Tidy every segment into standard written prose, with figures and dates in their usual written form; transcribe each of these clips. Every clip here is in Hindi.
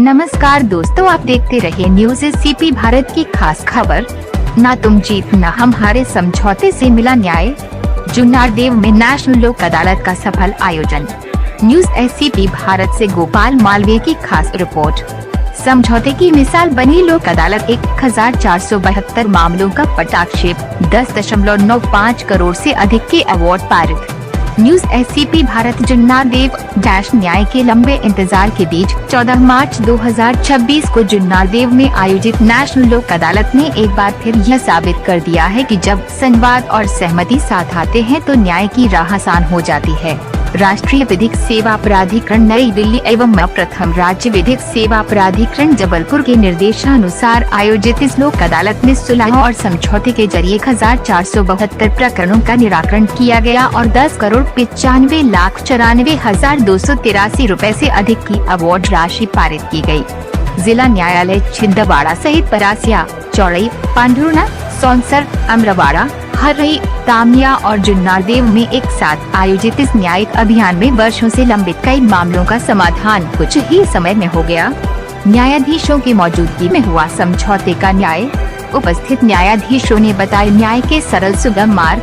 नमस्कार दोस्तों, आप देखते रहे न्यूज एसीपी भारत की खास खबर। ना तुम जीत ना हम हारे, समझौते से मिला न्याय। जुन्नारदेव में नेशनल लोक अदालत का सफल आयोजन। न्यूज एसीपी भारत से गोपाल मालवीय की खास रिपोर्ट। समझौते की मिसाल बनी लोक अदालत, 1472 मामलों का पटाक्षेप, 10.95 करोड़ से अधिक के अवार्ड पारित। न्यूज एसीपी भारत जुन्नारदेव न्याय के लंबे इंतजार के बीच 14 मार्च 2026 को जुन्नारदेव में आयोजित नेशनल लोक अदालत ने एक बार फिर यह साबित कर दिया है कि जब संवाद और सहमति साथ आते हैं तो न्याय की राह आसान हो जाती है। राष्ट्रीय विधिक सेवा प्राधिकरण नई दिल्ली एवं प्रथम राज्य विधिक सेवा प्राधिकरण जबलपुर के निर्देशानुसार आयोजित इस लोक अदालत में सुलह और समझौते के जरिए 1472 प्रकरणों का निराकरण किया गया और 10,95,94,283 रुपए से अधिक की अवार्ड राशि पारित की गई। जिला न्यायालय छिंदवाड़ा सहित परासिया, चौड़ई, पांढुर्णा, सौंसर, अमरवाड़ा, हर्रई, तामिया और जुन्नारदेव में एक साथ आयोजित इस न्यायिक अभियान में वर्षों से लंबित कई मामलों का समाधान कुछ ही समय में हो गया। न्यायाधीशों की मौजूदगी में हुआ समझौते का न्याय। उपस्थित न्यायाधीशों ने बताया न्याय के सरल सुगम मार्ग।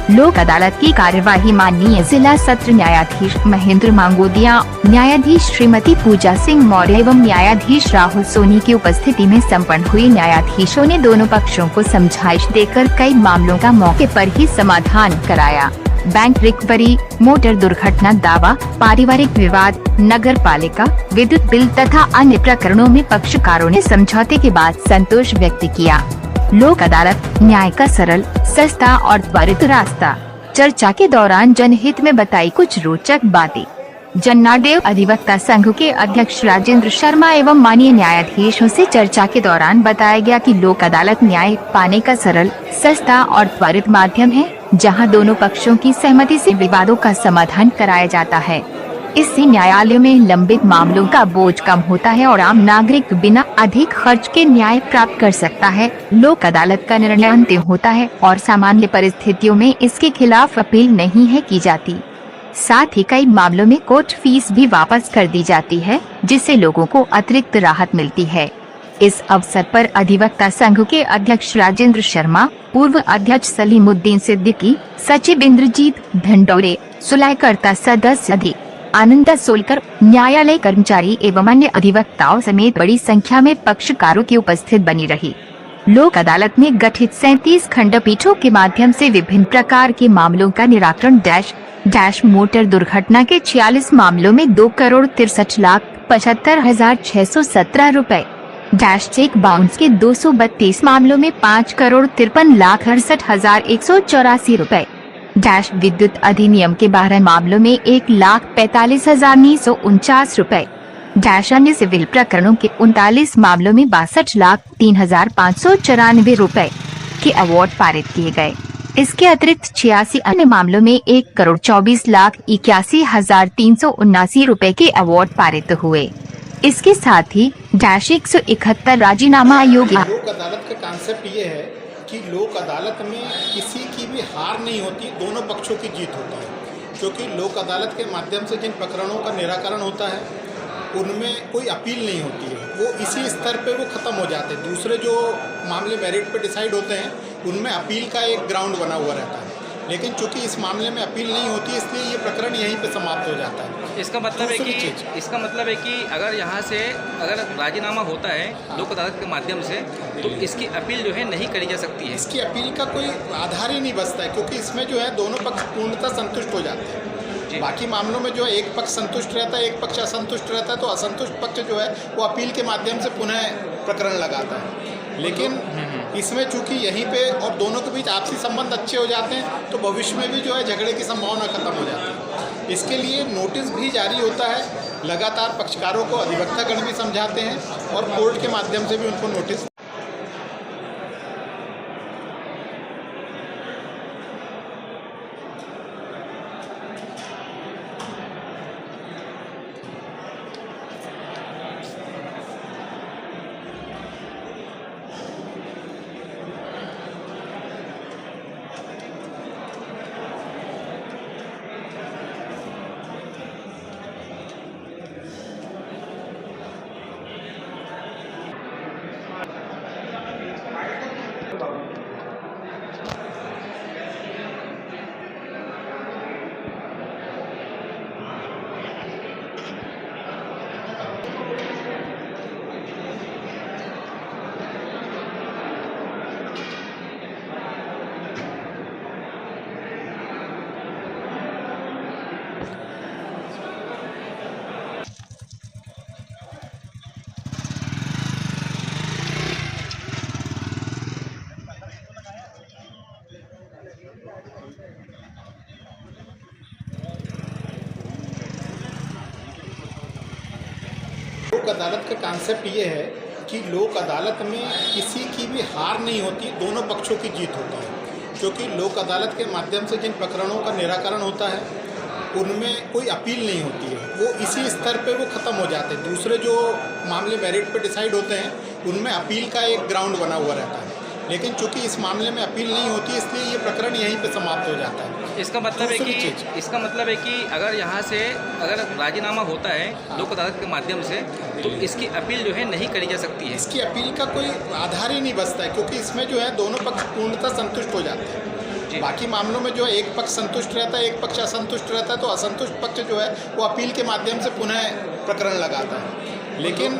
लोक अदालत की कार्यवाही माननीय जिला सत्र न्यायाधीश महेंद्र मांगोदिया, न्यायाधीश श्रीमती पूजा सिंह मौर्य एवं न्यायाधीश राहुल सोनी की उपस्थिति में संपन्न हुई। न्यायाधीशों ने दोनों पक्षों को समझाइश देकर कई मामलों का मौके पर ही समाधान कराया। बैंक रिकवरी, मोटर दुर्घटना दावा, पारिवारिक विवाद, नगर पालिका, विद्युत बिल तथा अन्य प्रकरणों में पक्षकारों ने समझौते के बाद संतोष व्यक्त किया। लोक अदालत, न्याय का सरल, सस्ता और त्वरित रास्ता। चर्चा के दौरान जनहित में बताई कुछ रोचक बातें। जुन्नारदेव अधिवक्ता संघ के अध्यक्ष राजेंद्र शर्मा एवं माननीय न्यायाधीशों से चर्चा के दौरान बताया गया कि लोक अदालत न्याय पाने का सरल, सस्ता और त्वरित माध्यम है, जहां दोनों पक्षों की सहमति से विवादों का समाधान कराया जाता है। इससे न्यायालयों में लंबित मामलों का बोझ कम होता है और आम नागरिक बिना अधिक खर्च के न्याय प्राप्त कर सकता है। लोक अदालत का निर्णय अंतिम होता है और सामान्य परिस्थितियों में इसके खिलाफ अपील नहीं है की जाती। साथ ही कई मामलों में कोर्ट फीस भी वापस कर दी जाती है, जिससे लोगों को अतिरिक्त राहत मिलती है। इस अवसर पर अधिवक्ता संघ के अध्यक्ष राजेंद्र शर्मा, पूर्व अध्यक्ष सलीमुद्दीन सिद्दीकी, सचिव इंद्रजीत ढंडोरे, सुलहकर्ता सदस्य आनंदा सोलकर, न्यायालय कर्मचारी एवं अन्य अधिवक्ताओं समेत बड़ी संख्या में पक्षकारों की उपस्थित बनी रही। लोक अदालत में गठित 37 खंडपीठों के माध्यम से विभिन्न प्रकार के मामलों का निराकरण। मोटर दुर्घटना के 46 मामलों में 2,63,75,617 रुपए, चेक बाउंस के 232 मामलों में 5,53,68,184 रुपए, विद्युत अधिनियम के 12 मामलों में 1,45,949 रुपए, अन्य सिविल प्रकरणों के 39 मामलों में 62,03,594 रुपए के अवार्ड पारित किए गए। इसके अतिरिक्त 86 अन्य मामलों में 1,24,81,379 रुपए के अवार्ड पारित हुए। इसके साथ ही 171 राजीनामा योग्य। लोक अदालत का कांसेप्ट ये है कि लोक अदालत में किसी की भी हार नहीं होती, दोनों पक्षों की जीत होती है। क्योंकि लोक अदालत के माध्यम से जिन प्रकरणों का निराकरण होता है उनमें कोई अपील नहीं होती है, वो इसी स्तर पे वो ख़त्म हो जाते हैं। दूसरे जो मामले मेरिट पे डिसाइड होते हैं उनमें अपील का एक ग्राउंड बना हुआ रहता है, लेकिन चूंकि इस मामले में अपील नहीं होती इसलिए ये प्रकरण यहीं पे समाप्त हो जाता है। इसका मतलब है कि अगर यहाँ से अगर राजीनामा होता है लोक अदालत के माध्यम से तो इसकी अपील जो है नहीं करी जा सकती है। इसकी अपील का कोई आधार ही नहीं बचता है, क्योंकि इसमें जो है दोनों पक्ष पूर्णतः संतुष्ट हो जाते हैं। बाकी मामलों में जो है एक पक्ष संतुष्ट रहता है, एक पक्ष असंतुष्ट रहता है, तो असंतुष्ट पक्ष जो है वो अपील के माध्यम से पुनः प्रकरण लगाता है। लेकिन इसमें चूंकि यहीं पे और दोनों के बीच आपसी संबंध अच्छे हो जाते हैं तो भविष्य में भी जो है झगड़े की संभावना खत्म हो जाती है। इसके लिए नोटिस भी जारी होता है, लगातार पक्षकारों को अधिवक्तागण भी समझाते हैं और कोर्ट के माध्यम से भी उनको नोटिस लोक अदालत का कॉन्सेप्ट ये है कि लोक अदालत में किसी की भी हार नहीं होती, दोनों पक्षों की जीत होती है। क्योंकि लोक अदालत के माध्यम से जिन प्रकरणों का निराकरण होता है उनमें कोई अपील नहीं होती है, वो इसी स्तर पे वो ख़त्म हो जाते हैं। दूसरे जो मामले मेरिट पे डिसाइड होते हैं उनमें अपील का एक ग्राउंड बना हुआ रहता है, लेकिन चूंकि इस मामले में अपील नहीं होती इसलिए ये प्रकरण यहीं पे समाप्त हो जाता है। इसका मतलब है कि अगर यहाँ से अगर राजीनामा होता है लोक अदालत के माध्यम से तो इसकी अपील जो है नहीं करी जा सकती है। इसकी अपील का कोई आधार ही नहीं बचता है, क्योंकि इसमें जो है दोनों पक्ष पूर्णतः संतुष्ट हो जाते हैं। बाकी मामलों में जो है एक पक्ष संतुष्ट रहता है, एक पक्ष असंतुष्ट रहता है, तो असंतुष्ट पक्ष जो है वो अपील के माध्यम से पुनः प्रकरण लगाता है। लेकिन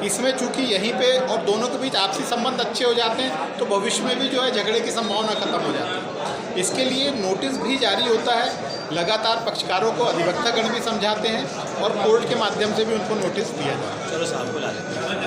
इसमें चूंकि यहीं पे और दोनों के बीच आपसी संबंध अच्छे हो जाते हैं तो भविष्य में भी जो है झगड़े की संभावना खत्म हो जाती है। इसके लिए नोटिस भी जारी होता है, लगातार पक्षकारों को अधिवक्तागण भी समझाते हैं और कोर्ट के माध्यम से भी उनको नोटिस दिया जाता है। चलो साहब को ला लेते हैं।